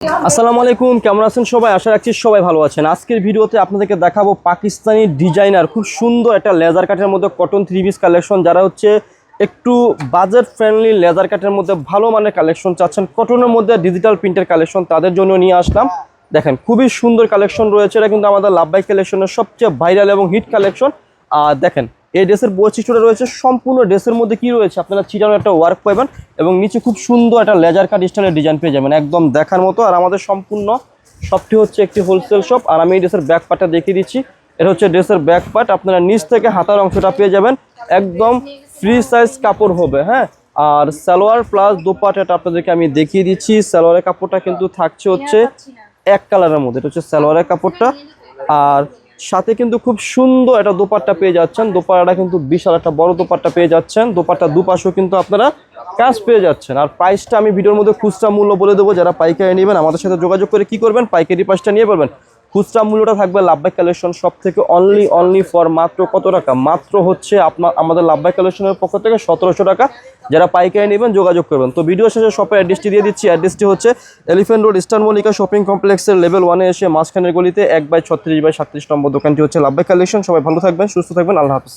আসসালামু আলাইকুম, কেমন আছেন সবাই? আশা রাখছি সবাই ভালো আছেন। আজকের ভিডিওতে আপনাদেরকে দেখাবো পাকিস্তানি ডিজাইনার খুব সুন্দর একটা লেজার কাটের মধ্যে কটন থ্রি পিস কালেকশন। যারা হচ্ছে একটু বাজেট ফ্রেন্ডলি লেজার কাটের মধ্যে ভালো মানের কালেকশন চাচ্ছেন, কটনের মধ্যে ডিজিটাল প্রিন্টের কালেকশন, তাদের জন্য নিয়ে আসলাম। দেখেন খুবই সুন্দর কালেকশন রয়েছে। এটা কিন্তু আমাদের লাভবাই কালেকশনের সবচেয়ে ভাইরাল এবং হিট কালেকশন। আর দেখেন এই ড্রেসের বৈশিষ্ট্যটা রয়েছে, সম্পূর্ণ ড্রেসের মধ্যে কি রয়েছে, আপনারা চিটানো একটা ওয়ার্ক পাবেন এবং নিচে খুব সুন্দর একটা লেজার কাট স্টাইলের ডিজাইন পেয়ে যাবেন, একদম দেখার মতো। আর আমাদের সম্পূর্ণ শপটি হচ্ছে একটি হোলসেল শপ। আর আমি এই ড্রেসের ব্যাক পার্টটা দেখিয়ে দিচ্ছি। এটা হচ্ছে ড্রেসের ব্যাক পার্ট। আপনারা নিচ থেকে হাতার অংশটা পেয়ে যাবেন, একদম ফ্রি সাইজ কাপড় হবে। হ্যাঁ, আর সালোয়ার প্লাস দোপাট্টাটা আপনাদেরকে আমি দেখিয়ে দিচ্ছি। সালোয়ারের কাপড়টা কিন্তু থাকছে হচ্ছে এক কালারের মধ্যে, এটা হচ্ছে সালোয়ারের কাপড়টা। আর সাথে কিন্তু খুব সুন্দর একটা দোপাট্টা পেয়ে যাচ্ছেন। দোপাট্টাটা কিন্তু বিশাল একটা বড় দোপাট্টা পেয়ে যাচ্ছেন। দোপাট্টা দুপাশেও কিন্তু আপনারা কাজ পেয়ে যাচ্ছেন। আর প্রাইসটা আমি ভিডিওর মধ্যে খুচরা মূল্য বলে দেবো। যারা পাইকারি নেবেন আমাদের সাথে যোগাযোগ করে কি করবেন, পাইকারি প্রাইসটা নিয়ে পারবেন। খুচরা মূল্যটা থাকবে লাভবাই কালেকশন সব থেকে অনলি ফর মাত্র কত টাকা? মাত্র হচ্ছে আমাদের লাভবাই কালেকশনের পক্ষ থেকে 1700 টাকা। যারা পাইকারি নেবেন যোগাযোগ করবেন। তো ভিডিও শেষে শপের অ্যাড্রেসটি দিয়ে দিচ্ছি। অ্যাড্রেসটি হচ্ছে elephant road eastern Mallika shopping কমপ্লেক্সের লেভেল 1-এ এসে মাঝখানের গলিতে 1/36/37 নম্বর দোকানটি হচ্ছে লাভবাই কালেকশন। সবাই ভালো থাকবেন, সুস্থ থাকবেন, আল্লাহ হাফেজ।